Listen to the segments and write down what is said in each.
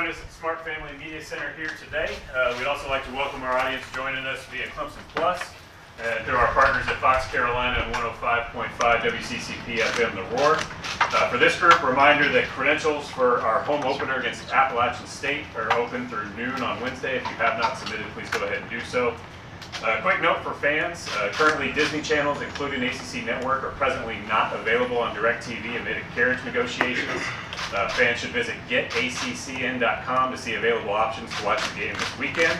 Join us at Smart Family Media Center here today. We'd also like to welcome our audience joining us via Clemson Plus and through our partners at Fox Carolina and 105.5 WCCP FM The Roar. For this group, reminder that credentials for our home opener against Appalachian State are open through noon on Wednesday. If you have not submitted, please go ahead and do so. Quick note for fans, currently Disney channels, including ACC Network, are presently not available on DirecTV amid carriage negotiations. Fans should visit getaccn.com to see available options to watch the game this weekend.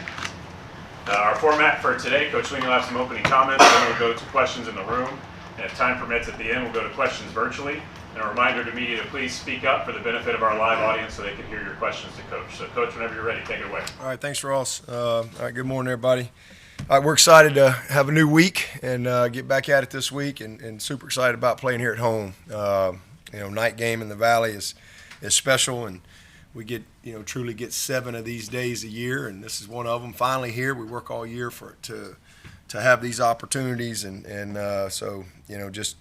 Our format for today, Coach Swinney will have some opening comments, then we'll go to questions in the room, and if time permits at the end, we'll go to questions virtually. And a reminder to media to please speak up for the benefit of our live audience so they can hear your questions to Coach. So Coach, whenever you're ready, take it away. All right, thanks Ross. All right, good morning everybody. All right, we're excited to have a new week and get back at it this week, and super excited about playing here at home. Night game in the Valley is special, and we get truly get 7 of these days a year, and this is one of them. Finally here, we work all year to have these opportunities, and so just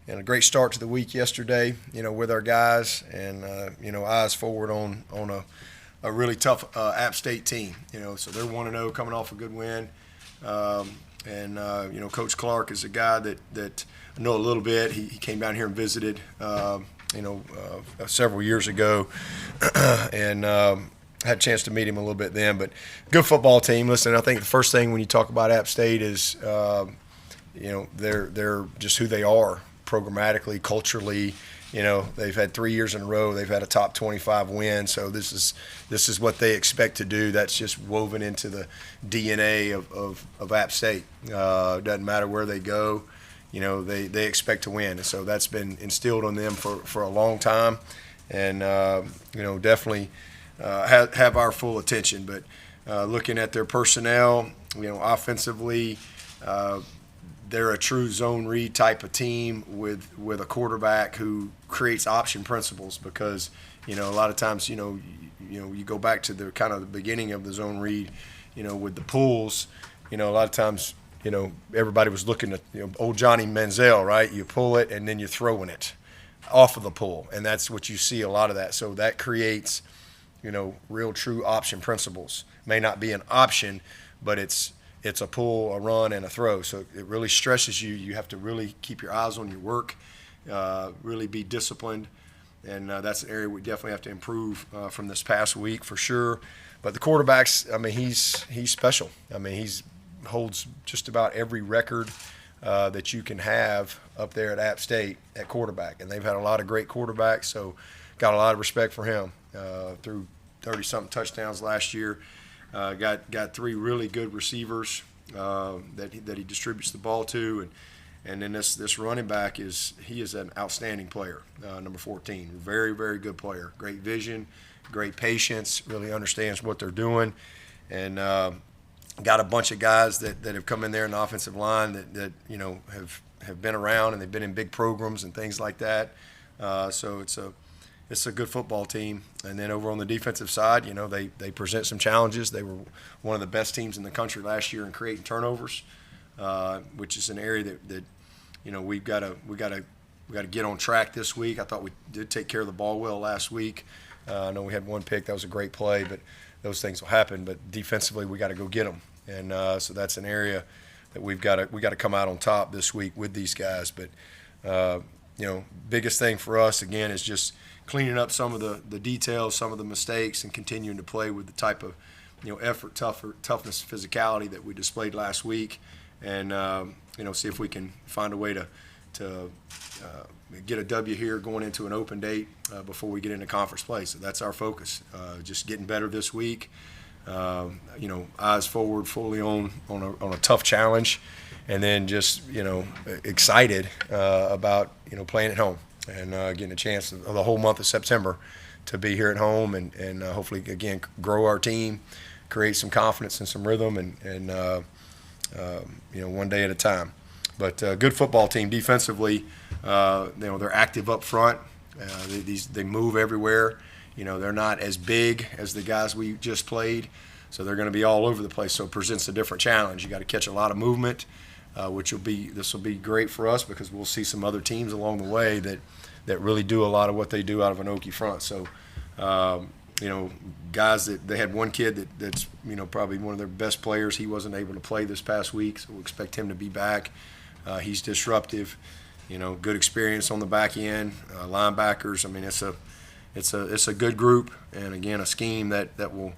a great start to the week yesterday. With our guys, and eyes forward on a really tough App State team. So they're 1-0 coming off a good win. Coach Clark is a guy that I know a little bit. He came down here and visited, several years ago, and had a chance to meet him a little bit then. But good football team. Listen, I think the first thing when you talk about App State is, they're just who they are programmatically, culturally. They've had 3 years in a row. They've had a top 25 win. So this is what they expect to do. That's just woven into the DNA of App State. Doesn't matter where they go. They expect to win. And so that's been instilled on them for a long time. And, definitely have our full attention. But looking at their personnel, offensively, they're a true zone read type of team with a quarterback who creates option principles, because a lot of times you go back to the kind of the beginning of the zone read, with the pulls, a lot of times everybody was looking at old Johnny Manziel, right? You pull it and then you're throwing it off of the pull, and that's what you see a lot of that. So that creates real true option principles. May not be an option, but it's a pull, a run, and a throw. So it really stresses you. You have to really keep your eyes on your work, really be disciplined. And that's an area we definitely have to improve from this past week for sure. But the quarterbacks, he's special. He holds just about every record that you can have up there at App State at quarterback. And they've had a lot of great quarterbacks, so got a lot of respect for him. Threw 30-something touchdowns last year. Got 3 really good receivers that he distributes the ball to, and then this running back is an outstanding player, number 14, very, very good player, great vision, great patience, really understands what they're doing, and got a bunch of guys that have come in there in the offensive line that have been around, and they've been in big programs and things like that. So it's a good football team. And then over on the defensive side, they present some challenges. They were one of the best teams in the country last year in creating turnovers, which is an area that we've got to get on track this week. I thought we did take care of the ball well last week. I know we had 1 pick. That was a great play, but those things will happen. But defensively, we got to go get them. And so that's an area that we got to come out on top this week with these guys. But biggest thing for us again is just cleaning up some of the details, some of the mistakes, and continuing to play with the type of effort, toughness, physicality that we displayed last week, and see if we can find a way to get a W here going into an open date before we get into conference play. So that's our focus, just getting better this week. Eyes forward, fully on a tough challenge, and then just excited about playing at home. And getting a chance of the whole month of September to be here at home and hopefully, again, grow our team, create some confidence and some rhythm, and one day at a time. But good football team defensively. They're active up front. They move everywhere. They're not as big as the guys we just played, so they're going to be all over the place. So it presents a different challenge. You got to catch a lot of movement. This will be great for us because we'll see some other teams along the way that really do a lot of what they do out of an Okie front. So guys that they had one kid that's probably one of their best players. He wasn't able to play this past week, so we expect him to be back. He's disruptive, good experience on the back end, linebackers. I mean, it's a good group, and again, a scheme that will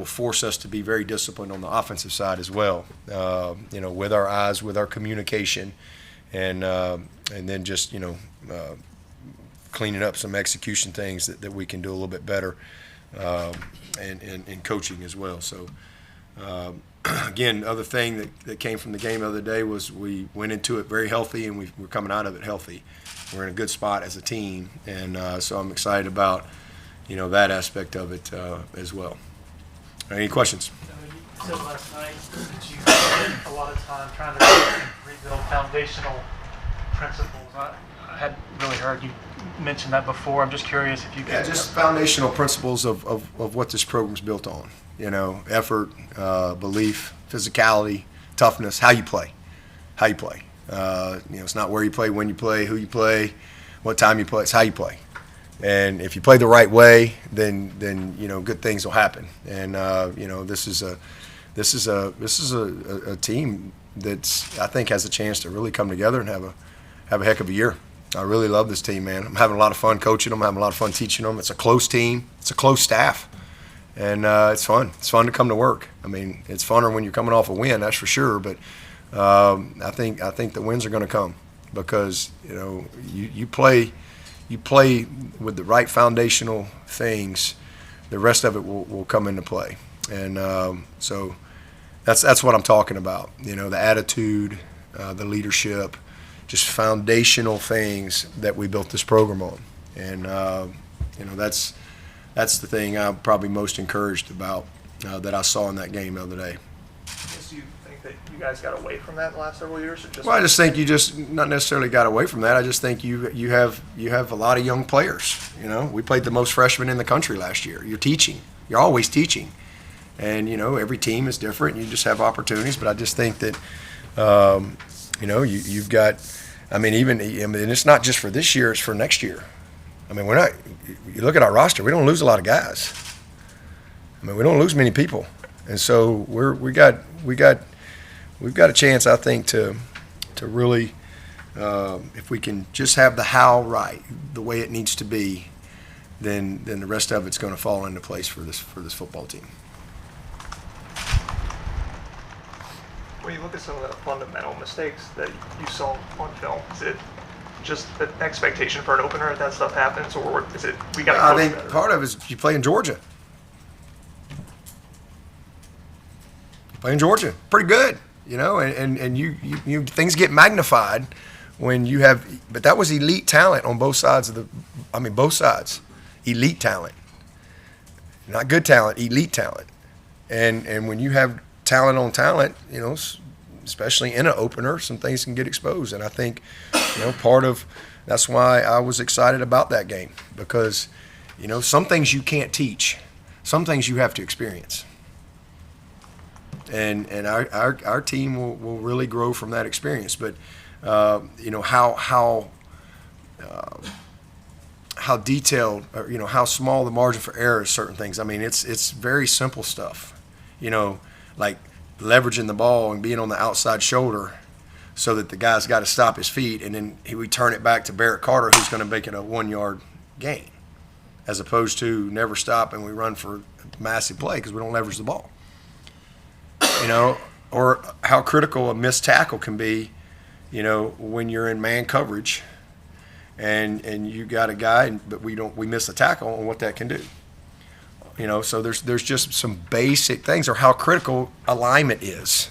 force us to be very disciplined on the offensive side as well. With our eyes, with our communication, and then just cleaning up some execution things that we can do a little bit better. And coaching as well. So, again, other thing that came from the game the other day was we went into it very healthy, and we're coming out of it healthy. We're in a good spot as a team, and so I'm excited about, that aspect of it as well. Any questions? You said last night that you spent a lot of time trying to rebuild foundational principles. I hadn't really heard you mention that before. I'm just curious if you could. Yeah, just foundational principles of what this program's built on. Effort, belief, physicality, toughness, how you play. It's not where you play, when you play, who you play, what time you play. It's how you play. And if you play the right way, then good things will happen. And this is a team that's, I think, has a chance to really come together and have a heck of a year. I really love this team, man. I'm having a lot of fun coaching them. I'm having a lot of fun teaching them. It's a close team. It's a close staff. And it's fun. It's fun to come to work. I mean, it's funner when you're coming off a win, that's for sure. But I think the wins are going to come because, you play with the right foundational things, the rest of it will come into play. And so that's what I'm talking about. The attitude, the leadership, just foundational things that we built this program on. And, that's the thing I'm probably most encouraged about that I saw in that game the other day. Do you think that you guys got away from that the last several years? Or just Well, I just think you just not necessarily got away from that. I just think you have a lot of young players. We played the most freshmen in the country last year. You're teaching. You're always teaching. And, every team is different. You just have opportunities. But I just think that, you've got – and it's not just for this year, it's for next year. You look at our roster, we don't lose a lot of guys. We don't lose many people. And so we've got a chance, I think, to really, if we can just have the how right, the way it needs to be, then the rest of it's going to fall into place for this football team. When you look at some of the fundamental mistakes that you saw on film, is it just an expectation for an opener that stuff happens, or is it we got to coach I think better? part of it is you play in Georgia. You play in Georgia, pretty good, and you things get magnified when you have. But that was elite talent on both sides of both sides, elite talent, not good talent, elite talent, and when you have talent on talent, especially in an opener, some things can get exposed. And I think, part of that's why I was excited about that game because, some things you can't teach, some things you have to experience. And our team will really grow from that experience. But, how detailed, or, how small the margin for error is certain things. It's very simple stuff, like leveraging the ball and being on the outside shoulder so that the guy's got to stop his feet, and then we turn it back to Barrett Carter, who's going to make it a 1-yard gain, as opposed to never stop and we run for a massive play because we don't leverage the ball. Or how critical a missed tackle can be, when you're in man coverage and you got a guy, but we miss a tackle, and what that can do. So there's just some basic things, or how critical alignment is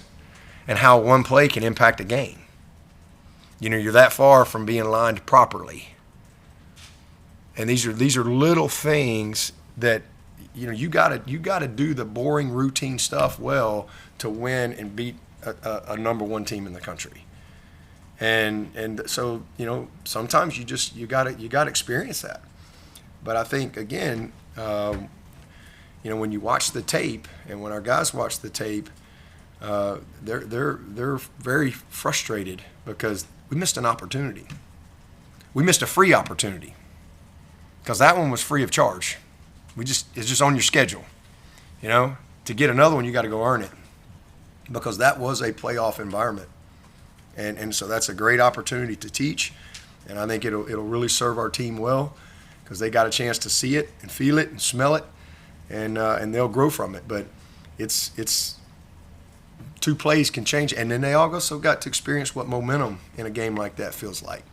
and how one play can impact a game. You're that far from being aligned properly. And these are little things that you gotta do the boring routine stuff well to win and beat a number one team in the country. And so sometimes you gotta experience that. But I think again, when you watch the tape, and when our guys watch the tape, they're very frustrated because we missed an opportunity. We missed a free opportunity because that one was free of charge. It's just on your schedule. You know, to get another one, you got to go earn it, because that was a playoff environment, and so that's a great opportunity to teach, and I think it'll really serve our team well, because they got a chance to see it and feel it and smell it, and they'll grow from it. But it's 2 plays can change, and then they also got to experience what momentum in a game like that feels like.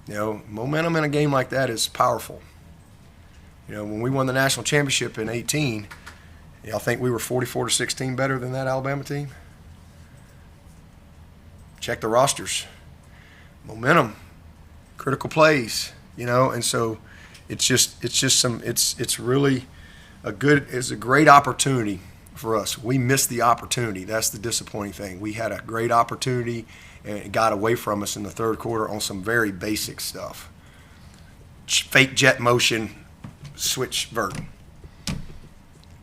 You know, momentum in a game like that is powerful. You know, when we won the national championship in 2018, y'all think we were 44-16 better than that Alabama team? Check the rosters. Momentum, critical plays, you know, and so it's really a great opportunity for us. We missed the opportunity. That's the disappointing thing. We had a great opportunity and it got away from us in the third quarter on some very basic stuff. Fake jet motion, switch vert.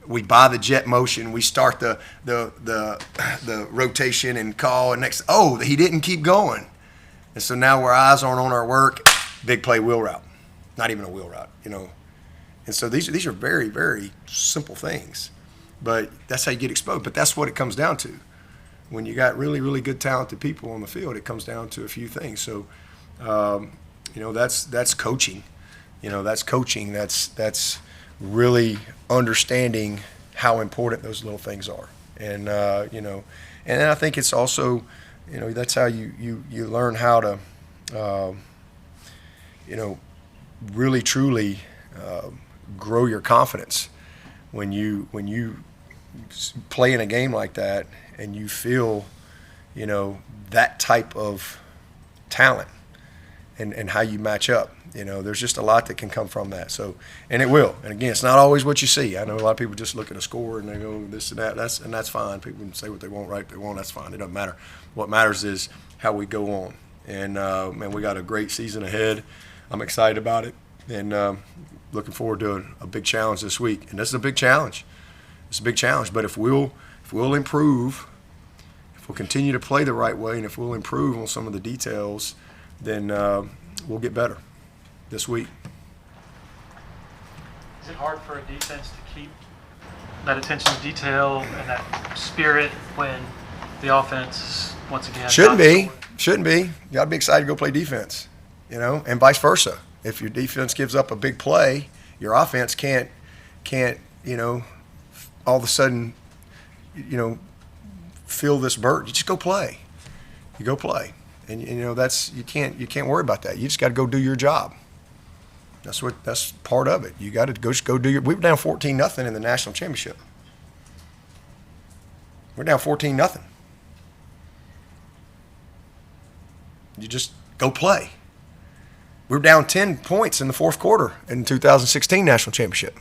We buy the jet motion. We start the rotation and call, and he didn't keep going, and so now our eyes aren't on our work. Big play wheel route, not even a wheel route, you know. And so these are very, very simple things, but that's how you get exposed. But that's what it comes down to. When you got really, really good, talented people on the field, it comes down to a few things. So, you know, that's coaching. You know, that's coaching. That's really understanding how important those little things are. And, you know, and I think it's also, you know, that's how you learn how to, you know, really, truly grow your confidence when you play in a game like that and you feel, you know, that type of talent and how you match up. You know, there's just a lot that can come from that. So, and it will. And again, it's not always what you see. I know a lot of people just look at a score and they go this and that. That's fine. People can say what they want, right? They want. That's fine. It doesn't matter. What matters is how we go on. And man, we got a great season ahead. I'm excited about it, and looking forward to a big challenge this week. And this is a big challenge. It's a big challenge. But if we'll improve, if we'll continue to play the right way, and if we'll improve on some of the details, then we'll get better this week. Is it hard for a defense to keep that attention to detail and that spirit when the offense, once again, Shouldn't be. You got to be excited to go play defense, you know, and vice versa. If your defense gives up a big play, your offense can't, you know, all of a sudden, you know, feel this burden. You just go play. You go play. And you know, you can't worry about that. You just got to go do your job. That's part of it. You got to go do your. We were down 14-0 in the national championship. We're down 14-0. You just go play. We were down 10 points in the fourth quarter in the 2016 national championship.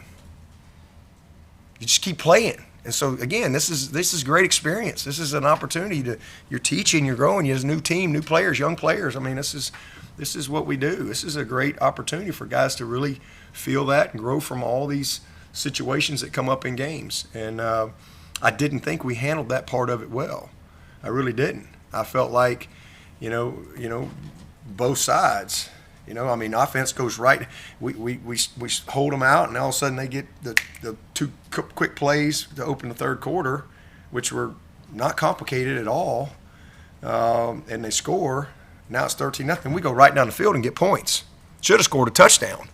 You just keep playing. And so again, this is great experience. This is an opportunity you're teaching, you're growing. You have a new team, new players, young players. I mean, this is what we do. This is a great opportunity for guys to really feel that and grow from all these situations that come up in games. And I didn't think we handled that part of it well. I really didn't. I felt like, you know, both sides. You know, I mean, offense goes right. We hold them out, and all of a sudden they get the 2 quick plays to open the third quarter, which were not complicated at all, and they score. Now it's 13-0. We go right down the field and get points. Should have scored a touchdown.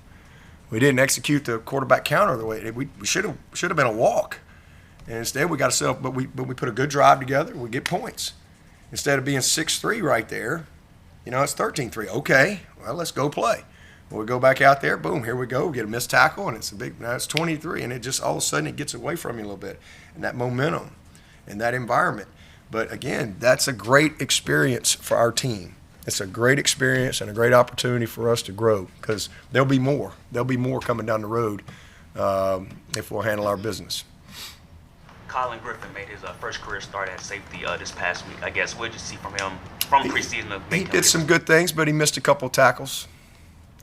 We didn't execute the quarterback counter the way we should have been a walk, and instead we got to set up. But we put a good drive together. We get points instead of being 6-3 right there. You know, it's 13-3. Okay, well, let's go play. Well, we go back out there, boom, here we go. We get a missed tackle, and now it's 23, and it just all of a sudden it gets away from you a little bit, and that momentum and that environment. But again, that's a great experience for our team. It's a great experience and a great opportunity for us to grow, because there'll be more. There'll be more coming down the road if we'll handle our business. Kylon Griffin made his first career start at safety this past week. I guess, what did you see from him from preseason? He did some good things, but he missed a couple of tackles.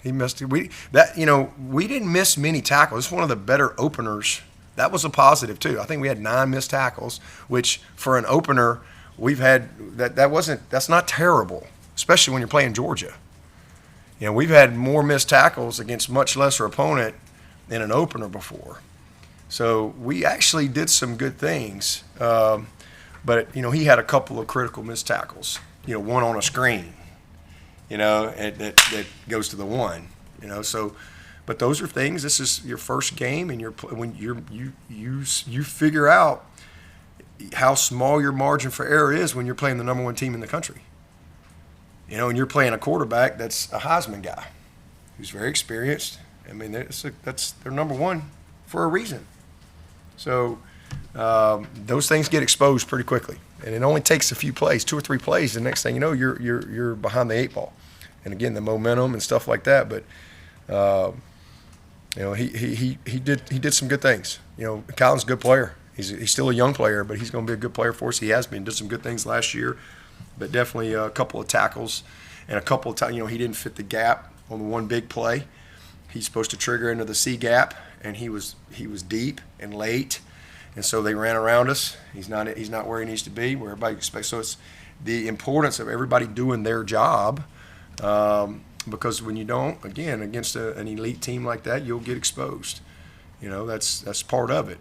He missed it. We didn't miss many tackles. It's one of the better openers. That was a positive too. I think we had 9 missed tackles, which for an opener we've had that's not terrible, especially when you're playing Georgia. You know, we've had more missed tackles against much lesser opponent in an opener before. So we actually did some good things. But, he had a couple of critical missed tackles, one on a screen, that goes to the one, so. But those are things. This is your first game, and you figure out how small your margin for error is when you're playing the number one team in the country. And you're playing a quarterback that's a Heisman guy, who's very experienced. I mean, that's their number one for a reason. So those things get exposed pretty quickly, and it only takes a few plays, 2 or 3 plays. The next thing you know, you're behind the 8 ball, and again, the momentum and stuff like that. But he did some good things. Kylan's a good player. He's still a young player, but he's going to be a good player for us. He has been. Did some good things last year, but definitely a couple of tackles and a couple of times. He didn't fit the gap on the one big play. He's supposed to trigger into the C gap, and he was deep and late, and so they ran around us. He's not where he needs to be, where everybody expects. So it's the importance of everybody doing their job. Because when you don't, again, against an elite team like that, you'll get exposed. That's part of it.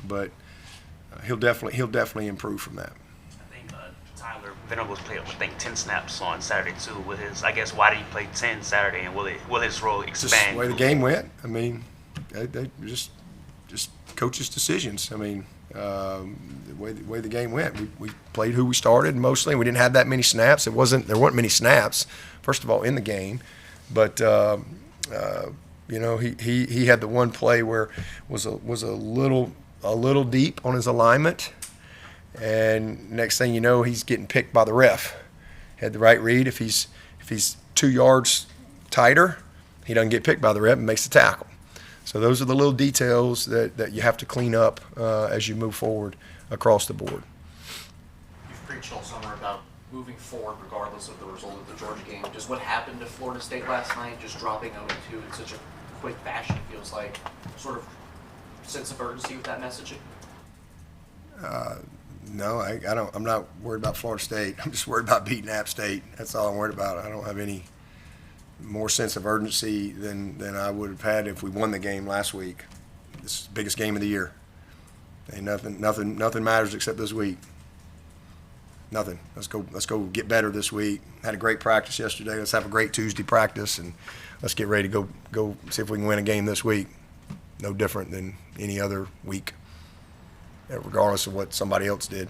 But he'll definitely improve from that. I think Tyler Venables played, 10 snaps on Saturday too. With his, I guess, why did he play 10 Saturday, and will his role expand? Just the way the game went. I mean, they just coaches' decisions. I mean, the way the game went, we played who we started mostly. We didn't have that many snaps. There weren't many snaps. First of all, in the game, but he had the one play where was a little deep on his alignment, and next thing you know, he's getting picked by the ref. Had the right read. If he's 2 yards tighter, he doesn't get picked by the ref and makes the tackle. So those are the little details that you have to clean up as you move forward across the board. You've preached all summer about moving forward regardless of the result of the Georgia game. Does what happened to Florida State last night, just dropping 0-2 in such a quick fashion, feels like sort of sense of urgency with that messaging? No, I don't. I'm not worried about Florida State. I'm just worried about beating App State. That's all I'm worried about. I don't have any more sense of urgency than I would have had if we won the game last week. This is the biggest game of the year. Ain't nothing matters except this week. Nothing. Let's go get better this week. Had a great practice yesterday. Let's have a great Tuesday practice, and let's get ready to go see if we can win a game this week. No different than any other week, regardless of what somebody else did.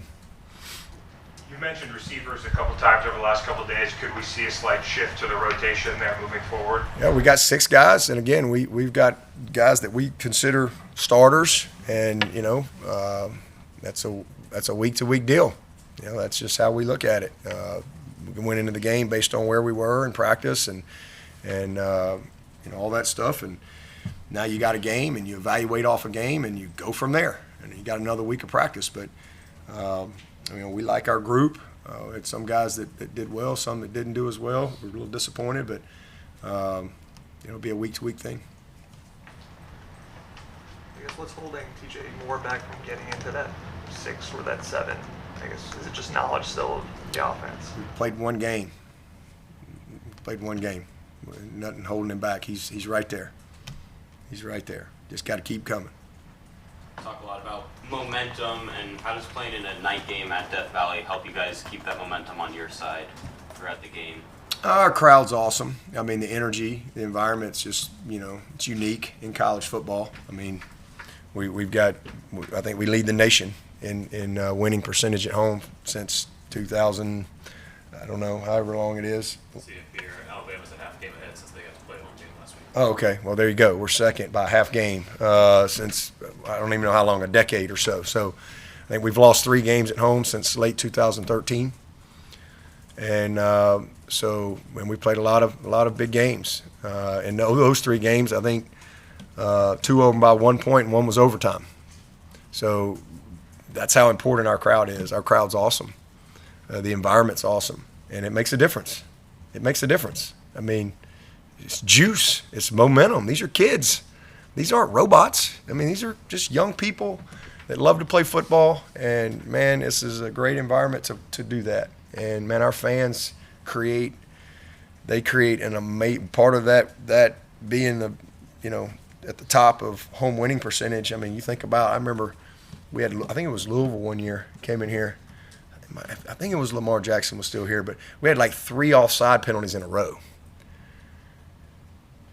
You mentioned receivers a couple times over the last couple of days. Could we see a slight shift to the rotation there moving forward? Yeah, we got 6 guys, and again, we've got guys that we consider starters, and that's a week-to-week deal. That's just how we look at it. We went into the game based on where we were in practice and all that stuff, and now you got a game, and you evaluate off a game, and you go from there. And you got another week of practice, but we like our group. Had some guys that did well, some that didn't do as well. We're a little disappointed, but it'll be a week-to-week thing. I guess what's holding TJ more back from getting into that 6 or that 7? I guess, is it just knowledge still of the offense? We played one game. Nothing holding him back. He's right there. He's right there. Just got to keep coming. Talk a lot about momentum, and how does playing in a night game at Death Valley help you guys keep that momentum on your side throughout the game? Our crowd's awesome. I mean, the energy, the environment's just, it's unique in college football. I mean, we've got, I think we lead the nation in winning percentage at home since 2000, I don't know, however long it is. See if Peter, Alabama's a half game ahead since they got to play home game last week. Oh, okay. Well, there you go. We're second by a half game since, I don't even know how long, a decade or so. So I think we've lost 3 games at home since late 2013. And and we played a lot of big games. And those 3 games, I think 2 of them by 1 point and 1 was overtime. So that's how important our crowd is. Our crowd's awesome. The environment's awesome, and it makes a difference. It makes a difference. I mean, it's juice. It's momentum. These are kids. These aren't robots. I mean, these are just young people that love to play football, and, man, this is a great environment to do that. And, man, our fans create an amazing part of that being at the top of home winning percentage. I mean, you think about, I remember we had, I think it was Louisville one year, came in here. I think it was Lamar Jackson was still here, but we had like 3 offside penalties in a row.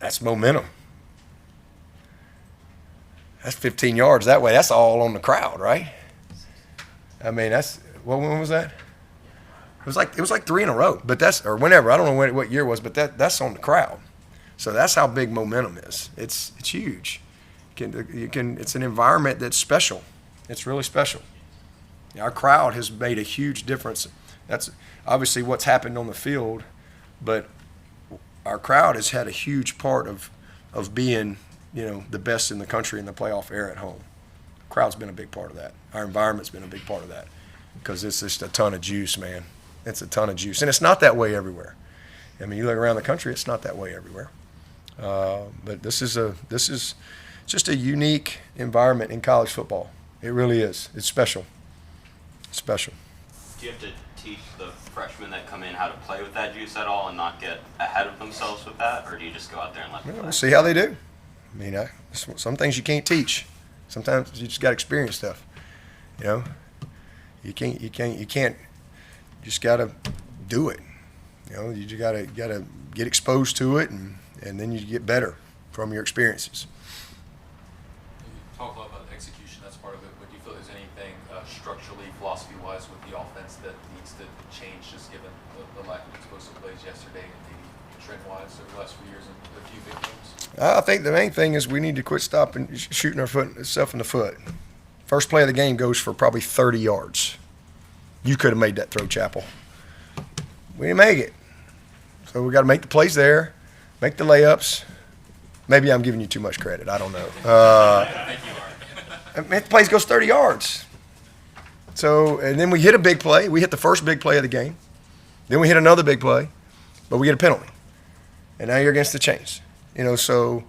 That's momentum. That's 15 yards that way. That's all on the crowd, right? I mean, that's, when was that? It was like 3 in a row, but that's, or whenever, I don't know what year it was, but that's on the crowd. So that's how big momentum is. It's huge. It's an environment that's special. It's really special. Our crowd has made a huge difference. That's obviously what's happened on the field, but our crowd has had a huge part of being, the best in the country in the playoff era at home. The crowd's been a big part of that. Our environment's been a big part of that because it's just a ton of juice, man. It's a ton of juice, and it's not that way everywhere. I mean, you look around the country, it's not that way everywhere. But this is just a unique environment in college football. It really is. It's special. Special. Do you have to teach the freshmen that come in how to play with that juice at all and not get ahead of themselves with that, or do you just go out there and let them play? We'll see how they do. I mean, some things you can't teach. Sometimes you just got to experience stuff. You can't. You just got to do it. You just got to get exposed to it, and then you get better from your experiences. You talk a lot about execution. That's part of it. But do you feel there's anything structurally, philosophy-wise, with the offense that needs to change, just given the lack of explosive plays yesterday and maybe trend-wise over the last few years in a few big games? I think the main thing is we need to quit stopping shooting ourselves in the foot. First play of the game goes for probably 30 yards. You could have made that throw, Chapel. We didn't make it. So we got to make the plays there, make the layups. Maybe I'm giving you too much credit. I don't know. The plays goes 30 yards. So, and then we hit a big play. We hit the first big play of the game. Then we hit another big play, but we get a penalty. And now you're against the chains. So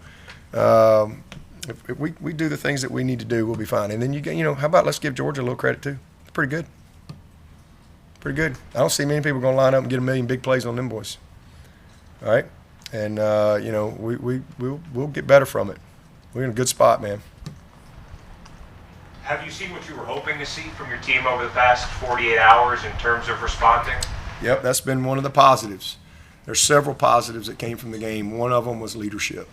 if we do the things that we need to do, we'll be fine. And then how about let's give Georgia a little credit too. It's pretty good. Pretty good. I don't see many people going to line up and get a million big plays on them boys. All right? And, we'll get better from it. We're in a good spot, man. Have you seen what you were hoping to see from your team over the past 48 hours in terms of responding? Yep, that's been one of the positives. There's several positives that came from the game. One of them was leadership.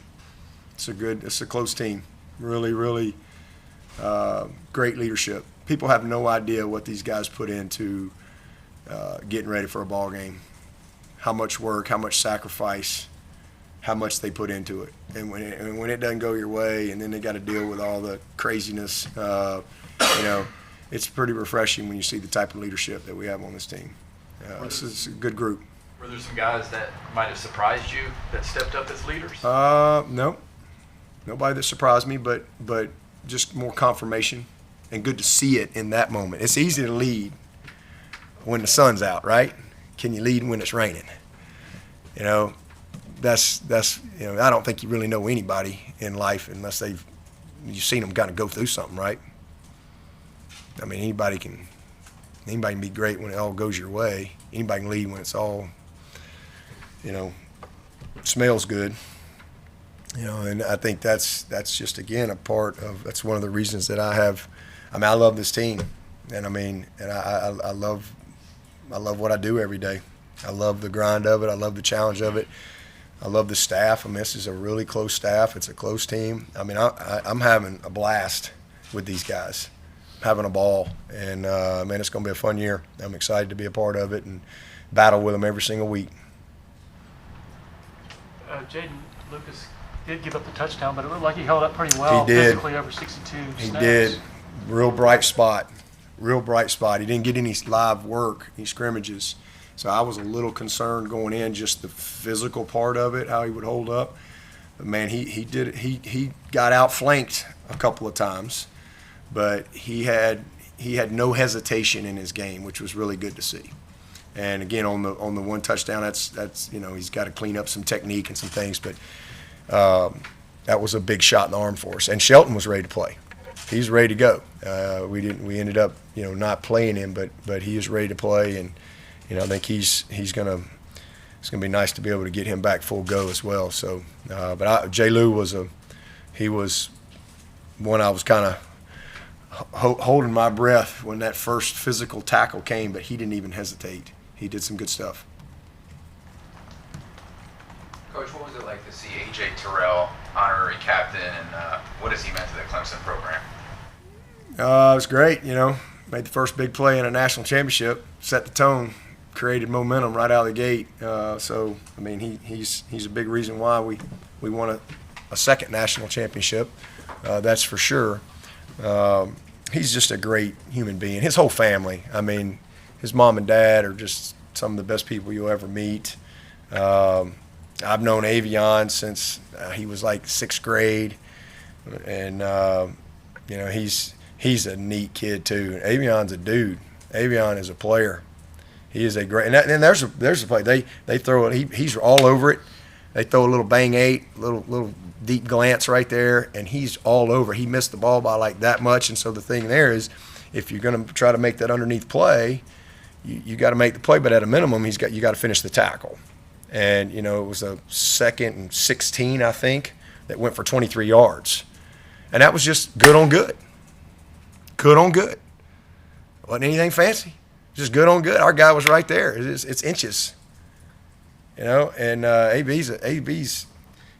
It's a close team. Really, really great leadership. People have no idea what these guys put into getting ready for a ball game. How much work, how much sacrifice, how much they put into it. And when it doesn't go your way, and then they got to deal with all the craziness, it's pretty refreshing when you see the type of leadership that we have on this team. This is a good group. Were there some guys that might have surprised you that stepped up as leaders? No. Nobody that surprised me, but just more confirmation, and good to see it in that moment. It's easy to lead when the sun's out, right? Can you lead when it's raining? That's I don't think you really know anybody in life unless you've seen them kind of go through something, right? I mean, anybody can be great when it all goes your way. Anybody can lead when it's all, smells good. And I think that's just, again, that's one of the reasons that I love this team. And I love what I do every day. I love the grind of it. I love the challenge of it. I love the staff. This is a really close staff. It's a close team. I'm having a blast with these guys. I'm having a ball. And, it's going to be a fun year. I'm excited to be a part of it and battle with them every single week. Jeadyn Lukus did give up the touchdown, but it looked like he held up pretty well. He did. Physically over 62 snaps. He did. Real bright spot. He didn't get any live work, any scrimmages. So I was a little concerned going in, just the physical part of it, how he would hold up. But man, he did it. He got outflanked a couple of times, but he had no hesitation in his game, which was really good to see. And again, on the one touchdown, that's he's got to clean up some technique and some things, but that was a big shot in the arm for us. And Shelton was ready to play. He's ready to go. We ended up not playing him, but he is ready to play, and I think it's gonna be nice to be able to get him back full go as well. So, but J. Lou was he was one I was kind of holding my breath when that first physical tackle came, but he didn't even hesitate. He did some good stuff. Coach, what was it like to see A.J. Terrell honorary captain, and what has he meant to the Clemson program? It was great, Made the first big play in a national championship, set the tone, created momentum right out of the gate. So, I mean, he's a big reason why we won a second national championship. That's for sure. He's just a great human being. His whole family. I mean, his mom and dad are just some of the best people you'll ever meet. I've known Avion since he was like 6th grade, and he's a neat kid too. Avion's a dude. Avion is a player. He is a great. And there's a play. They throw it. He's all over it. They throw a little bang 8, little deep glance right there, and he's all over. He missed the ball by like that much, and so the thing there is, if you're going to try to make that underneath play, you got to make the play, but at a minimum, you got to finish the tackle. And it was a 2nd and 16, I think, that went for 23 yards, and that was just good on good. Good on good. Wasn't anything fancy, just good on good. Our guy was right there. It's inches. And AB's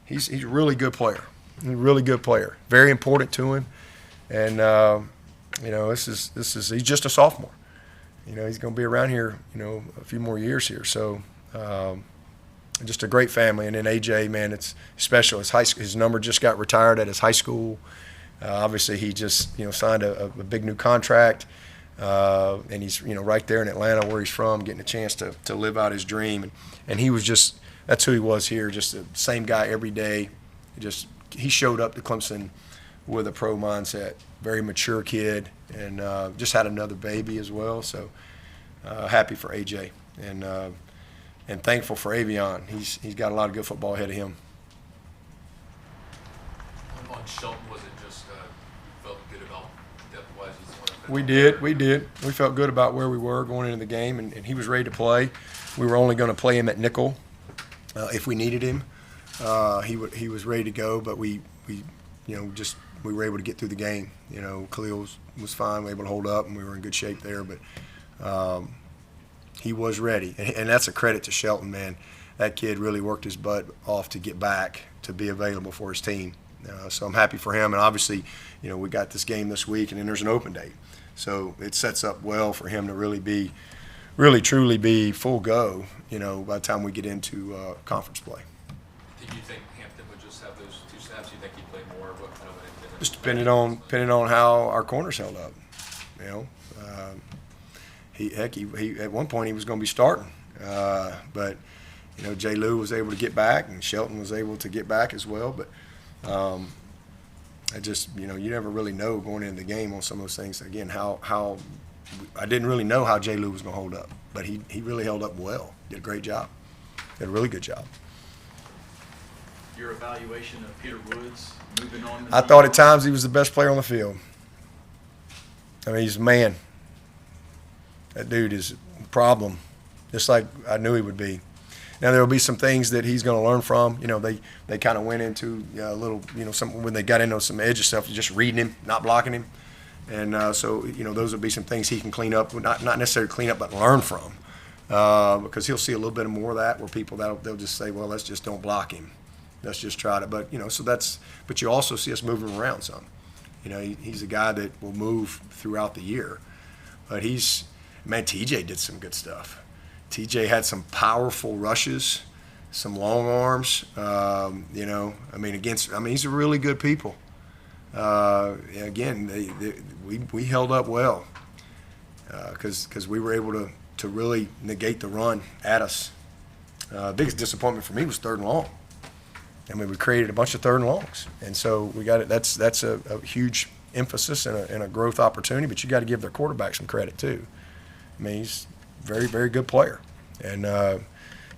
he's a really good player. He's a really good player. Very important to him. And he's just a sophomore. He's going to be around here, a few more years here. So just a great family. And then AJ, man, it's special. His number just got retired at his high school. Obviously, he just signed a big new contract. And he's right there in Atlanta where he's from, getting a chance to live out his dream. And he was just, that's who he was here, just the same guy every day. He showed up to Clemson with a pro mindset, very mature kid, and just had another baby as well. So happy for AJ and thankful for Avion. He's got a lot of good football ahead of him. On Shelton, was it just felt good about depth-wise? We did. We felt good about where we were going into the game, and he was ready to play. We were only going to play him at nickel if we needed him. He was ready to go, but we were able to get through the game. Khalil was fine, we were able to hold up, and we were in good shape there. But he was ready, and that's a credit to Shelton, man. That kid really worked his butt off to get back to be available for his team. So I'm happy for him, and obviously, we got this game this week, and then there's an open date. So it sets up well for him to really truly be full go, by the time we get into conference play. Did you think Hampton would just have those 2 snaps? You think he'd play more? What kind of just depending on how our corners held up. He at one point he was going to be starting, but J. Lou was able to get back, and Shelton was able to get back as well. But I just you never really know going into the game on some of those things. Again, how I didn't really know how J. Lou was going to hold up, but he really held up well. Did a great job. Did a really good job. Your evaluation of Peter Woods moving on? I thought at times he was the best player on the field. I mean, he's a man. That dude is a problem, just like I knew he would be. Now there will be some things that he's going to learn from. They kind of went into a little, some when they got into some edge stuff, just reading him, not blocking him, and so those would be some things he can clean up, not necessarily clean up, but learn from, because he'll see a little bit more of that where people they'll just say, well, let's just don't block him, let's just try to, but but you also see us moving around some. He's a guy that will move throughout the year, but TJ did some good stuff. TJ had some powerful rushes, some long arms. He's a really good people. Again, we held up well because we were able to really negate the run at us. Biggest disappointment for me was 3rd and long. We created a bunch of 3rd and longs, and so we got it. That's a huge emphasis and a growth opportunity. But you got to give their quarterback some credit too. He's a very, very good player, and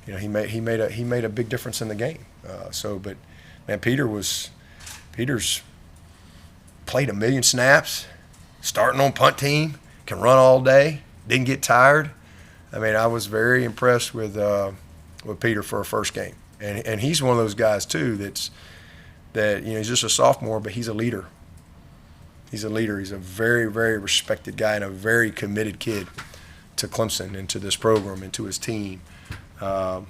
he made a big difference in the game. But man, Peter's played 1 million snaps, starting on punt team, can run all day, didn't get tired. I was very impressed with Peter for a first game, and he's one of those guys too that's that, he's just a sophomore, but he's a leader. He's a leader. He's a very, very respected guy and a very committed kid to Clemson and to this program and to his team. A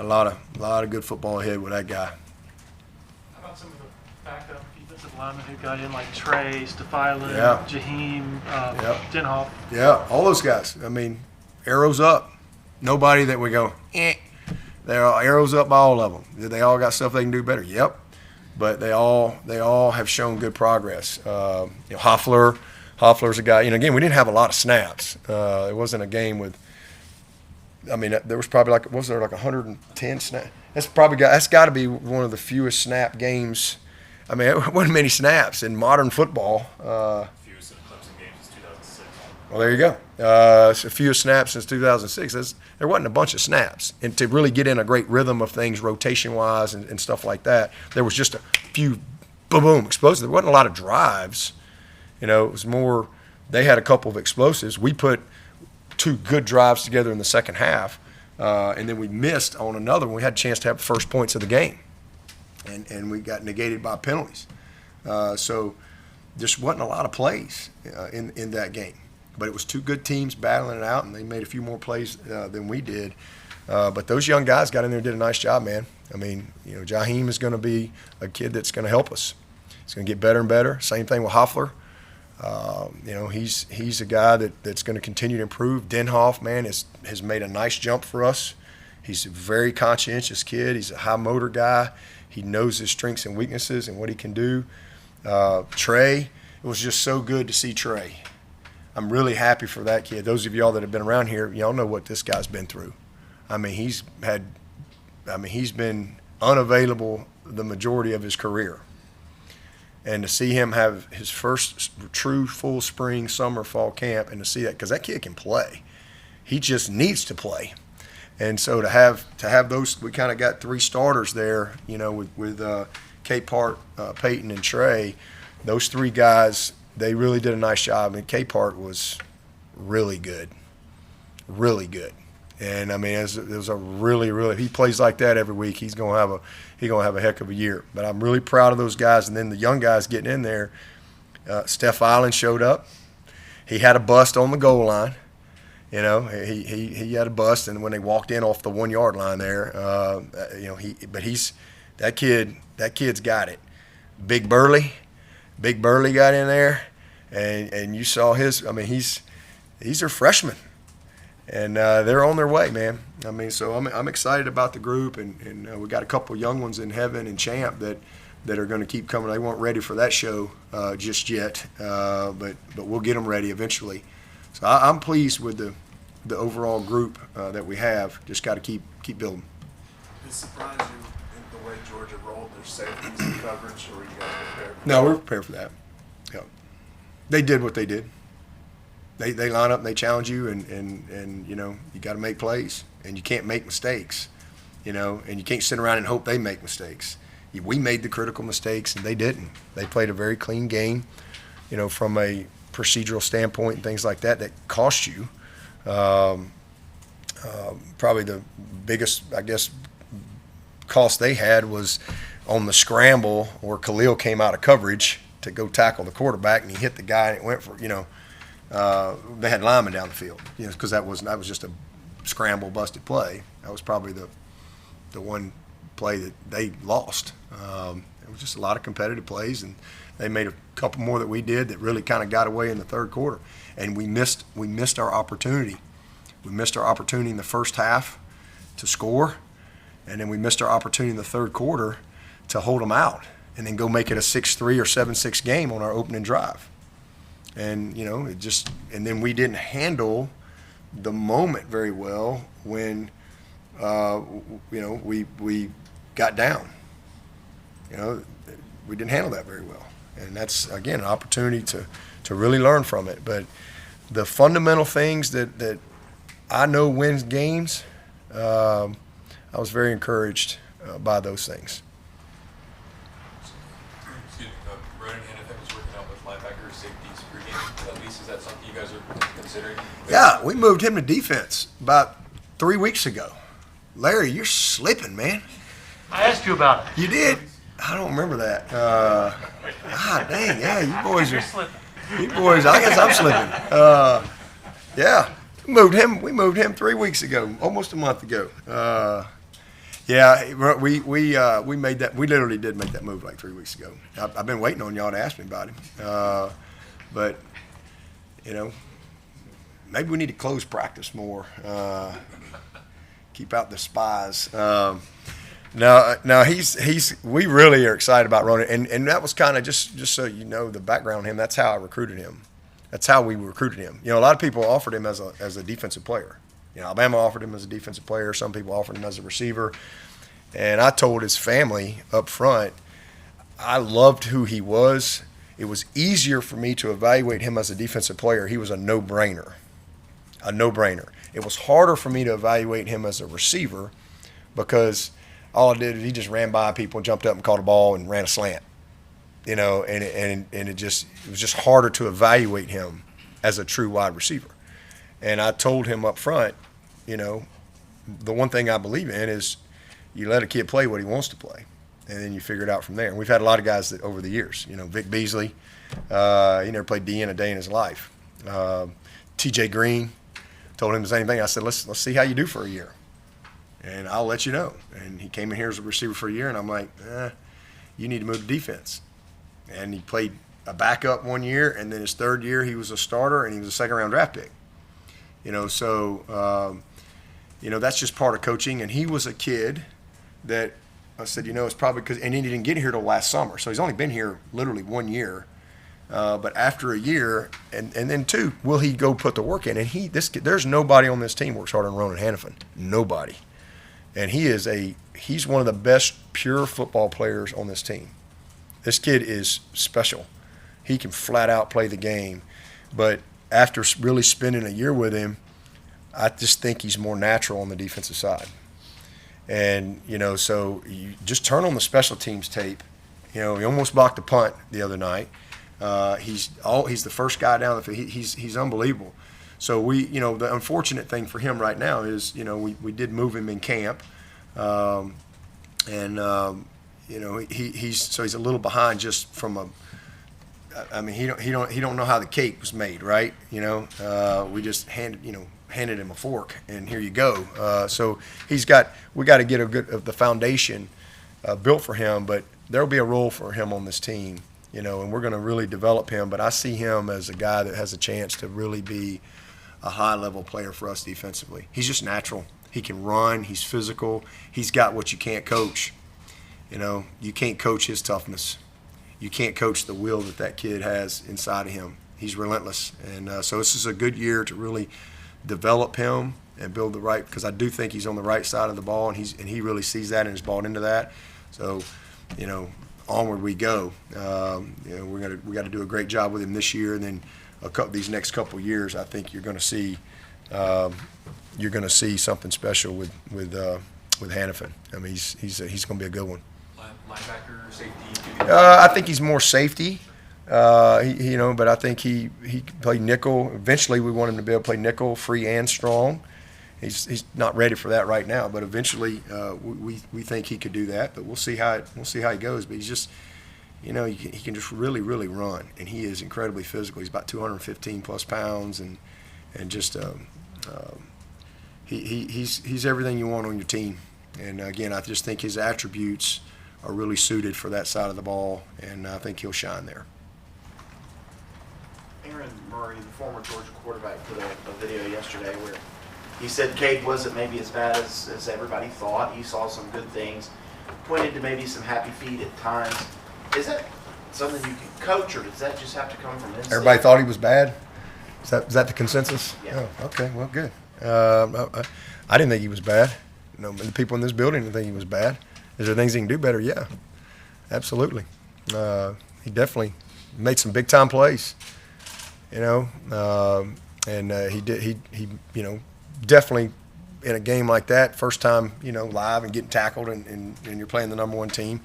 lot of good football ahead with that guy. How about some of the backup defensive linemen who got in, like Trey, Stefylan, Yeah. Jaheim, Yep. Denhoff? Yeah, all those guys. I mean, arrows up. Nobody that we go, They're all arrows up by all of them. They all got stuff they can do better. Yep. But they all have shown good progress. Hoffler's a guy. Again, we didn't have a lot of snaps. It wasn't a game with. I mean, there was probably 110 snaps. That's got to be one of the fewest snap games. I mean, it wasn't many snaps in modern football. Fewest in Clemson games since 2006. Well, there you go. It's a few snaps since 2006. There wasn't a bunch of snaps. And to really get in a great rhythm of things rotation-wise and stuff like that, there was just a few boom, explosives. There wasn't a lot of drives. It was more they had a couple of explosives. We put 2 good drives together in the second half, and then we missed on another one. We had a chance to have the first points of the game, and we got negated by penalties. So just wasn't a lot of plays in that game. But it was 2 good teams battling it out, and they made a few more plays than we did. But those young guys got in there and did a nice job, man. I mean, Jaheim is going to be a kid that's going to help us. He's going to get better and better. Same thing with Hoffler. He's a guy that's going to continue to improve. Denhoff, man, has made a nice jump for us. He's a very conscientious kid. He's a high motor guy. He knows his strengths and weaknesses and what he can do. Trey, it was just so good to see Trey. I'm really happy for that kid. Those of y'all that have been around here, y'all know what this guy's been through. I mean, he's been unavailable the majority of his career. And to see him have his first true full spring, summer, fall camp, and to see that, because that kid can play. He just needs to play. And so to have those, we kind of got 3 starters there, with K-Part, Peyton, and Trey. Those 3 guys, they really did a nice job. And K-Part was really good. Really good. And I mean, it was a really, really. If he plays like that every week, he's gonna have a heck of a year. But I'm really proud of those guys. And then the young guys getting in there. Stefylan showed up. He had a bust on the goal line. He had a bust, and when they walked in off the 1-yard line there, that kid's got it. Big Burley got in there, and you saw his. I mean, these are freshmen. And they're on their way, man. I mean, so I'm excited about the group, and we got a couple young ones in Heaven and Champ that are going to keep coming. They weren't ready for that show just yet, but we'll get them ready eventually. So I'm pleased with the overall group that we have. Just got to keep building. Did it surprise you in the way Georgia rolled their safeties and coverage, or were you guys prepared for that? No, we're prepared for that. Yeah. They did what they did. They line up and they challenge you, and you got to make plays, and you can't make mistakes, and you can't sit around and hope they make mistakes. We made the critical mistakes, and they didn't. They played a very clean game, from a procedural standpoint and things like that cost you. Probably the biggest, I guess, cost they had was on the scramble where Khalil came out of coverage to go tackle the quarterback, and he hit the guy, and it went for, they had linemen down the field, because that was just a scramble busted play. That was probably the one play that they lost. It was just a lot of competitive plays, and they made a couple more that we did that really kind of got away in the third quarter, and we missed our opportunity. We missed our opportunity in the first half to score, and then we missed our opportunity in the third quarter to hold them out and then go make it a 6-3 or 7-6 game on our opening drive. And and then we didn't handle the moment very well when we got down. We didn't handle that very well, and that's again an opportunity to really learn from it. But the fundamental things that I know wins games, I was very encouraged by those things. Ronan Hanafin was working out with linebacker safeties per game. At least, is that something you guys are considering? Yeah, we moved him to defense about 3 weeks ago. Larry, you're slipping, man. I asked you about it. You did? I don't remember that. Dang, yeah, you boys are. You boys, I guess I'm slipping. Yeah, we moved him 3 weeks ago, almost a month ago. Yeah, we made that. We literally did make that move like 3 weeks ago. I've been waiting on y'all to ask me about him, but maybe we need to close practice more. Keep out the spies. No, we really are excited about Ronan, and that was kind of just so you know the background on him. That's how I recruited him. That's how we recruited him. A lot of people offered him as a defensive player. Alabama offered him as a defensive player. Some people offered him as a receiver. And I told his family up front, I loved who he was. It was easier for me to evaluate him as a defensive player. He was a no-brainer. It was harder for me to evaluate him as a receiver because all I did is he just ran by people and jumped up and caught a ball and ran a slant. And it was just harder to evaluate him as a true wide receiver. And I told him up front, the one thing I believe in is you let a kid play what he wants to play, and then you figure it out from there. And we've had a lot of guys that over the years, Vic Beasley, he never played DN a day in his life. T.J. Green, told him the same thing. I said, let's see how you do for a year, and I'll let you know. And he came in here as a receiver for a year, and I'm like, you need to move to defense. And he played a backup 1 year, and then his third year he was a starter, and he was a second-round draft pick. That's just part of coaching. And he was a kid that I said, it's probably because – and he didn't get here till last summer. So he's only been here literally 1 year. But after a year, and then two, will he go put the work in? And there's nobody on this team works harder than Ronan Hanafin. Nobody. And he's one of the best pure football players on this team. This kid is special. He can flat out play the game. But after really spending a year with him, I just think he's more natural on the defensive side. And, so you just turn on the special teams tape. He almost blocked a punt the other night. He's the first guy down the field. He's unbelievable. So the unfortunate thing for him right now is, we did move him in camp. He's a little behind just from he don't know how the cake was made, right? We just handed him a fork and here you go. So we got to get the foundation built for him, but there'll be a role for him on this team, and we're going to really develop him. But I see him as a guy that has a chance to really be a high-level player for us defensively. He's just natural. He can run. He's physical. He's got what you can't coach. You can't coach his toughness. You can't coach the will that kid has inside of him. He's relentless. And so this is a good year to really develop him and build the right, because I do think he's on the right side of the ball, and he really sees that and is bought into that. So, onward we go. We got to do a great job with him this year, and then these next couple of years, I think you're going to see something special with Hanafin. I mean, he's going to be a good one. Linebacker, safety. I think he's more safety. But I think he played nickel. Eventually, we want him to be able to play nickel, free and strong. He's not ready for that right now, but eventually we think he could do that. But we'll see how he goes. But he's just, he can just really, really run, and he is incredibly physical. He's about 215 plus pounds, and just he's everything you want on your team. And again, I just think his attributes are really suited for that side of the ball, and I think he'll shine there. Aaron Murray, the former Georgia quarterback, put a video yesterday where he said Cade wasn't maybe as bad as everybody thought. He saw some good things, pointed to maybe some happy feet at times. Is that something you can coach, or does that just have to come from inside? Everybody thought he was bad? Is that the consensus? Yeah. Oh, okay, well, good. I didn't think he was bad. The people in this building didn't think he was bad. Is there things he can do better? Yeah, absolutely. He definitely made some big-time plays, and he definitely in a game like that, first time, live and getting tackled and you're playing the number one team.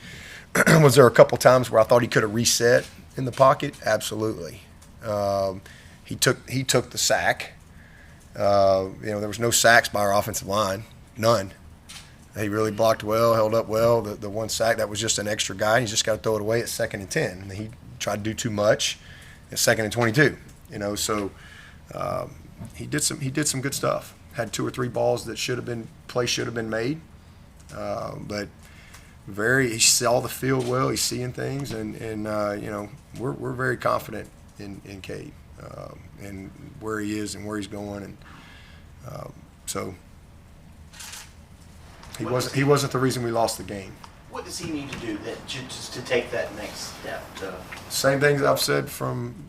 Was there a couple times where I thought he could have reset in the pocket? Absolutely. He took the sack. There was no sacks by our offensive line, none. He really blocked well, held up well. The one sack, that was just an extra guy. He's just got to throw it away at 2nd and 10. And he tried to do too much at 2nd and 22. So he did some good stuff. Had 2 or 3 balls that plays should have been made. But he saw the field well. He's seeing things, and we're very confident in Cade and where he is and where he's going, and so he wasn't the reason we lost the game. What does he need to do just to take that next step? Same things I've said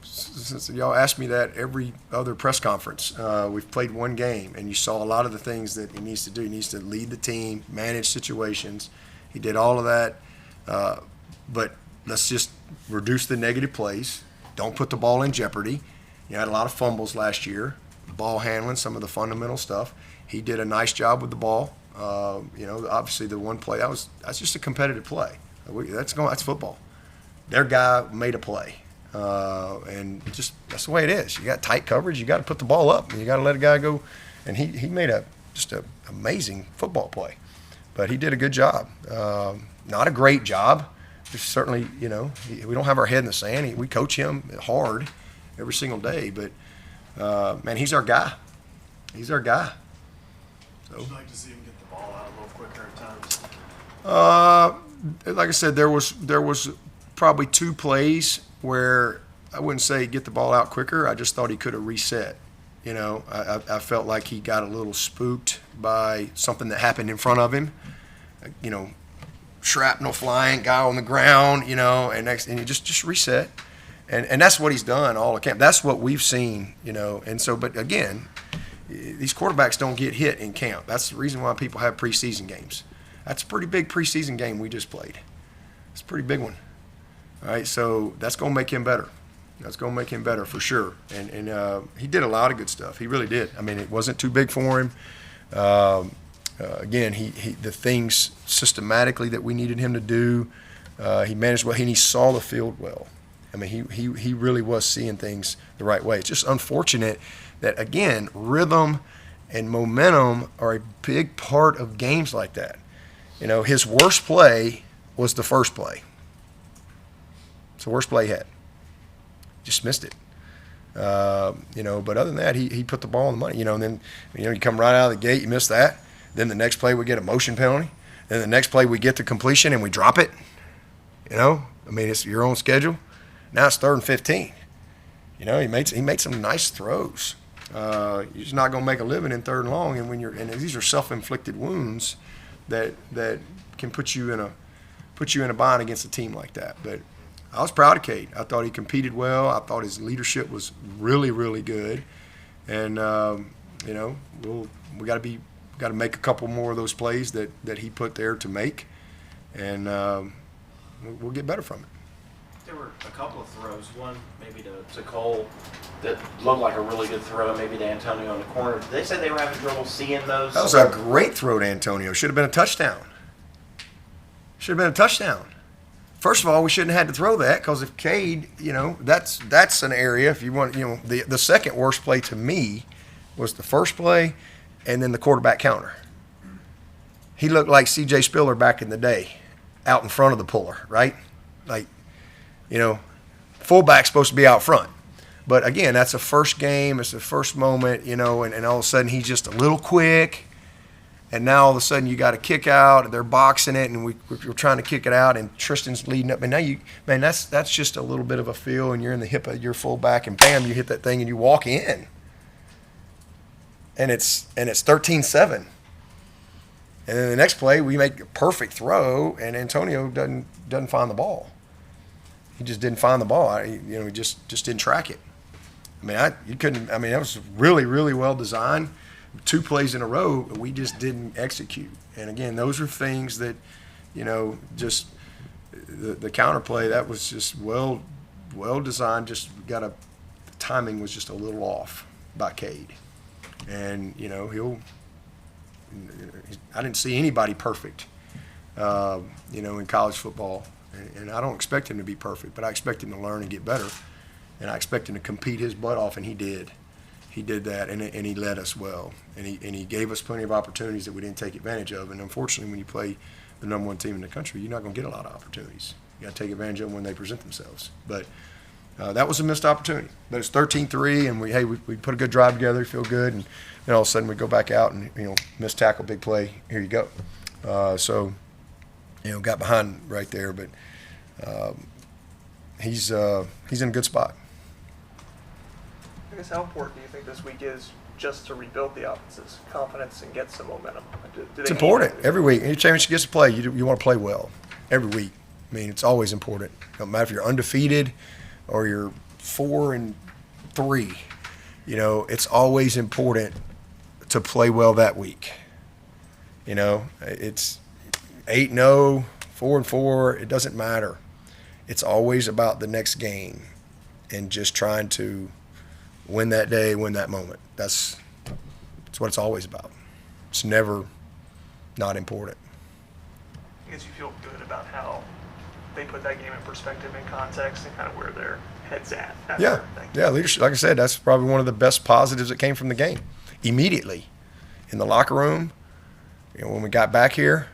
since y'all asked me that every other press conference. We've played one game, and you saw a lot of the things that he needs to do. He needs to lead the team, manage situations. He did all of that, but let's just reduce the negative plays. Don't put the ball in jeopardy. You had a lot of fumbles last year, ball handling, some of the fundamental stuff. He did a nice job with the ball. Obviously the one play that's just a competitive play. That's football. Their guy made a play, and just that's the way it is. You got tight coverage. You got to put the ball up, and you got to let a guy go. And he made just an amazing football play, but he did a good job. Not a great job. Just certainly, we don't have our head in the sand. We coach him hard every single day, but man, he's our guy. He's our guy. So. Would you like to see him get the ball out a little quicker at times? Like I said, there was probably 2 plays where I wouldn't say get the ball out quicker. I just thought he could have reset. I felt like he got a little spooked by something that happened in front of him. Shrapnel flying, guy on the ground, and he just reset. And that's what he's done all the camp. That's what we've seen, And so, but again, these quarterbacks don't get hit in camp. That's the reason why people have preseason games. That's a pretty big preseason game we just played. It's a pretty big one. All right, so that's going to make him better. That's going to make him better for sure. And he did a lot of good stuff. He really did. I mean, it wasn't too big for him. Again, the things systematically that we needed him to do, he managed well. He saw the field well. I mean, he really was seeing things the right way. It's just unfortunate that, again, rhythm and momentum are a big part of games like that. His worst play was the first play. It's the worst play he had. Just missed it. But other than that, he put the ball in the money. And then you come right out of the gate, you miss that. Then the next play we get a motion penalty. Then the next play we get the completion and we drop it. It's your own schedule. Now it's 3rd and 15. He made some nice throws. You're just not going to make a living in 3rd and long, and these are self-inflicted wounds that can put you in a bind against a team like that. But I was proud of Cade. I thought he competed well. I thought his leadership was really, really good. And we got to make a couple more of those plays that he put there to make, and we'll get better from it. There were a couple of throws, one maybe to Cole that looked like a really good throw, maybe to Antonio on the corner. They said they were having trouble seeing those. That was a great throw to Antonio. Should have been a touchdown. First of all, we shouldn't have had to throw that, because if Cade, that's an area, if you want, the second worst play to me was the first play and then the quarterback counter. He looked like C.J. Spiller back in the day, out in front of the puller, right? Like, fullback's supposed to be out front. But again, that's a first game, it's a first moment, and all of a sudden he's just a little quick, and now all of a sudden you got to kick out, and they're boxing it, and we're trying to kick it out, and Tristan's leading up. And now that's just a little bit of a feel, and you're in the hip of your fullback, and bam, you hit that thing, and you walk in. And it's 13-7. And then the next play, we make a perfect throw, and Antonio doesn't find the ball. He just didn't find the ball. He just didn't track it. That was really, really well designed. 2 plays in a row, we just didn't execute. And again, those are things that, just the counter play, that was just well designed. Just the timing was just a little off by Cade. And I didn't see anybody perfect, in college football. And I don't expect him to be perfect, but I expect him to learn and get better. And I expect him to compete his butt off, and he did. he did that, and he led us well, and he gave us plenty of opportunities that we didn't take advantage of. And unfortunately, when you play the number one team in the country, you're not going to get a lot of opportunities. You got to take advantage of them when they present themselves. But that was a missed opportunity. But it's 13-3, and we put a good drive together, feel good, and then all of a sudden we go back out and missed tackle, big play, here you go. So got behind right there, but he's in a good spot. I guess how important do you think this week is just to rebuild the offense's confidence and get some momentum? It's important every week. Any championship gets to play, you want to play well every week. I mean, it's always important. No matter if you're undefeated or you're 4-3, it's always important to play well that week. It's 8-0, 4-4. It doesn't matter. It's always about the next game and just trying to win that day, win that moment. That's what it's always about. It's never not important. I guess you feel good about how they put that game in perspective and context and kind of where their head's at. Yeah, leadership. Like I said, that's probably one of the best positives that came from the game. Immediately, in the locker room, when we got back here,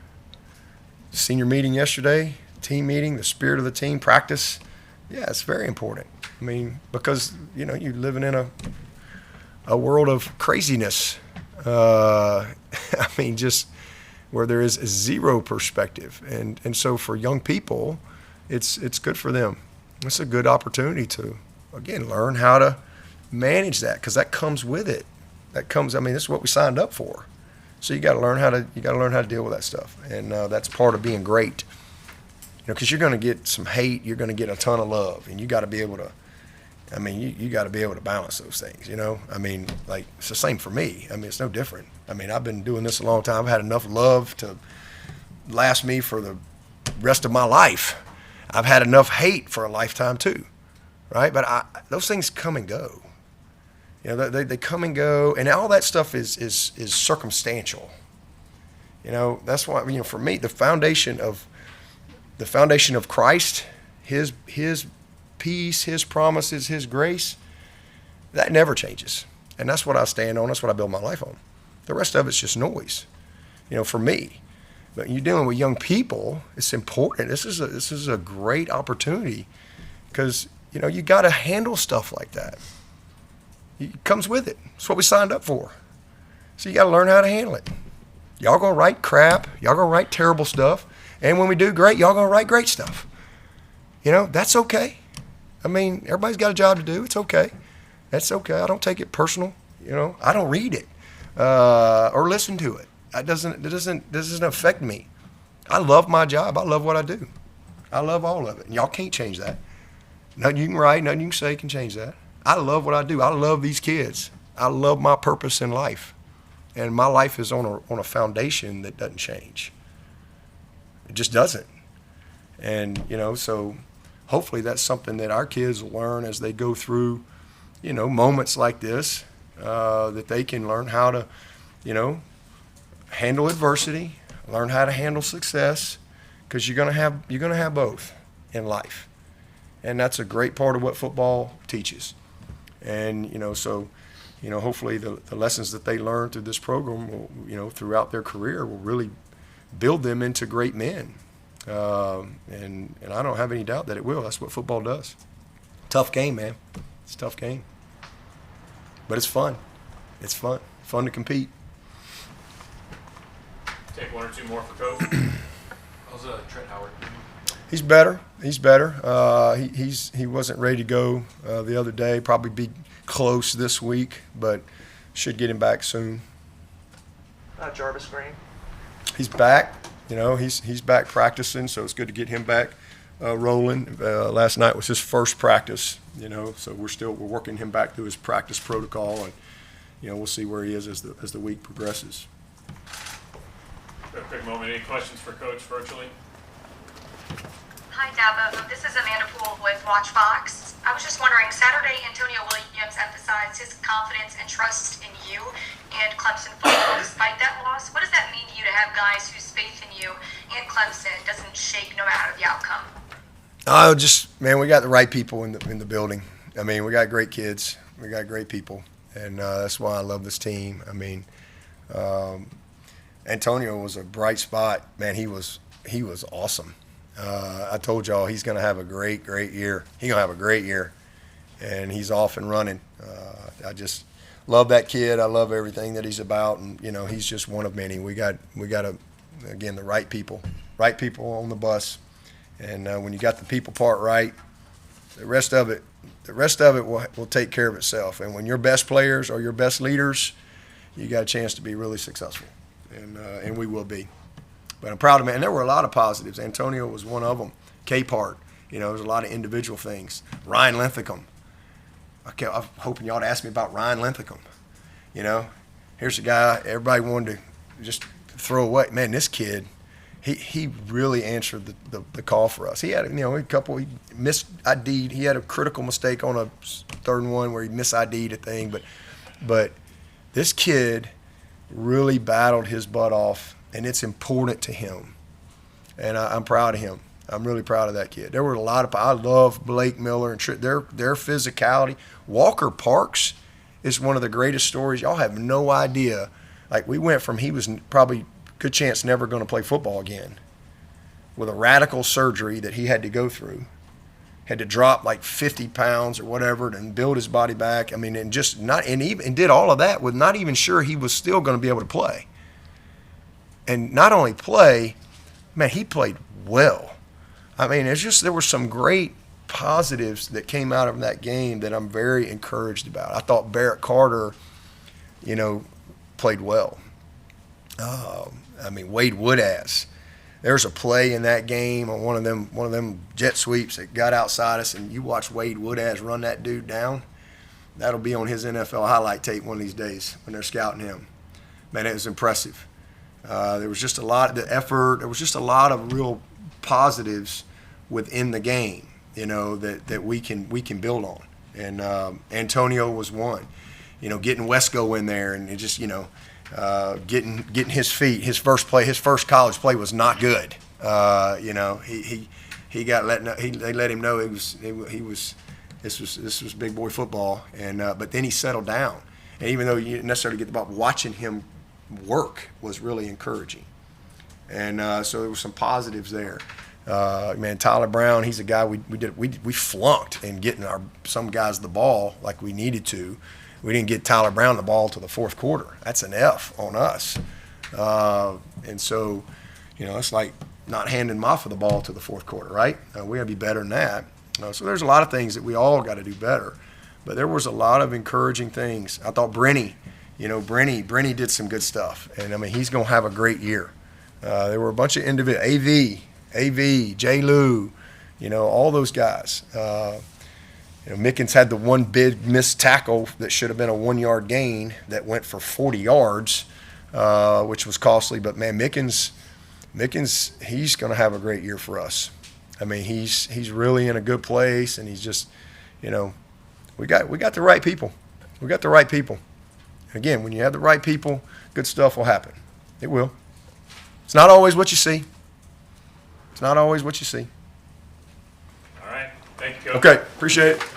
senior meeting yesterday, team meeting, the spirit of the team, practice. Yeah, it's very important. I mean, because you're living in a world of craziness. I mean, just where there is zero perspective, and so for young people, it's good for them. It's a good opportunity to, again, learn how to manage that, because that comes with it. This is what we signed up for. So you got to learn how to deal with that stuff, and that's part of being great. Because you're going to get some hate, you're going to get a ton of love, and you got to be able to. You got to be able to balance those things. It's the same for me. It's no different. I've been doing this a long time. I've had enough love to last me for the rest of my life. I've had enough hate for a lifetime too, right? But those things come and go. They come and go, and all that stuff is circumstantial. That's why for me the foundation of Christ, His peace, His promises, His grace, that never changes, and that's what I stand on. That's what I build my life on. The rest of it's just noise, for me. But you're dealing with young people, it's important. This is a great opportunity, because you got to handle stuff like that. It comes with it. It's what we signed up for. So you got to learn how to handle it. Y'all gonna write crap. Y'all gonna write terrible stuff. And when we do great, y'all gonna write great stuff. That's okay. Everybody's got a job to do. It's okay. That's okay. I don't take it personal. I don't read it or listen to it. It doesn't affect me. I love my job. I love what I do. I love all of it. And y'all can't change that. Nothing you can write, nothing you can say can change that. I love what I do. I love these kids. I love my purpose in life. And my life is on a foundation that doesn't change. It just doesn't. And, so hopefully that's something that our kids will learn as they go through, moments like this, that they can learn how to, handle adversity, learn how to handle success, because you're gonna have both in life. And that's a great part of what football teaches. And, hopefully the lessons that they learn through this program will, throughout their career will really build them into great men. And I don't have any doubt that it will. That's what football does. Tough game, man. It's a tough game. But it's fun. It's fun. Fun to compete. Take one or two more for Coach. How's Trent Howard? He's better. He wasn't ready to go the other day. Probably be close this week, but should get him back soon. Jarvis Green. He's back. He's back practicing, so it's good to get him back rolling. Last night was his first practice. So we're working him back through his practice protocol, and we'll see where he is as the week progresses. A quick moment. Any questions for Coach virtually? Hi, Dabo. This is Amanda Poole with Watch Fox. I was just wondering, Saturday, Antonio Williams emphasized his confidence and trust in you and Clemson football despite that loss. What does that mean to you to have guys whose faith in you and Clemson doesn't shake no matter the outcome? We got the right people in the building. We got great kids. We got great people. and that's why I love this team. I mean, Antonio was a bright spot. Man, he was awesome. I told y'all he's going to have a great year. He's going to have a great year, and he's off and running. I just love that kid. I love everything that he's about, and he's just one of many. We got again the right people on the bus, and when you got the people part right, the rest of it will take care of itself. And when your best players are your best leaders, you got a chance to be really successful, and we will be. But I'm proud of him. And there were a lot of positives. Antonio was one of them. K-Part, there's a lot of individual things. Ryan Linthicum. Okay, I'm hoping y'all to ask me about Ryan Linthicum. Here's a guy everybody wanted to just throw away. Man, this kid, he really answered the call for us. He had he missed ID'd. He had a critical mistake on a 3rd and 1 where he mis ID'd a thing, but this kid really battled his butt off, and it's important to him. And I'm proud of him. I'm really proud of that kid. There were a lot of – I love Blake Miller and their physicality. Walker Parks is one of the greatest stories. Y'all have no idea. Like, we went from he was probably good chance never going to play football again with a radical surgery that he had to go through. Had to drop like 50 pounds or whatever and build his body back. I mean, and did all of that with not even sure he was still going to be able to play. And not only play, man, he played well. I mean, there were some great positives that came out of that game that I'm very encouraged about. I thought Barrett Carter, played well. Wade Woodaz. There's a play in that game on one of them jet sweeps that got outside us, and you watch Wade Woodaz run that dude down. That'll be on his NFL highlight tape one of these days when they're scouting him. Man, it was impressive. There was just a lot of the effort. There was just a lot of real positives within the game, that we can build on. And Antonio was one. Getting Wesco in there and just getting his feet. His first college play was not good. He got they let him know this was big boy football, and but then he settled down. And even though you didn't necessarily get the ball, watching him work was really encouraging. And so there were some positives there. Man, Tyler Brown, he's a guy we flunked in getting some guys the ball like we needed to. We didn't get Tyler Brown the ball to the 4th quarter. That's an F on us. And so, it's like not handing Maffa the ball to the 4th quarter, right? We got to be better than that. So there's a lot of things that we all got to do better. But there was a lot of encouraging things. I thought Brenny did some good stuff. And, he's going to have a great year. There were a bunch of individuals, AV, J. Lou, all those guys. Mickens had the one big missed tackle that should have been a 1-yard gain that went for 40 yards, which was costly. But, man, Mickens, he's going to have a great year for us. He's really in a good place, and he's just, we got the right people. We got the right people. And again, when you have the right people, good stuff will happen. It will. It's not always what you see. It's not always what you see. All right. Thank you, Coach. Okay. Appreciate it.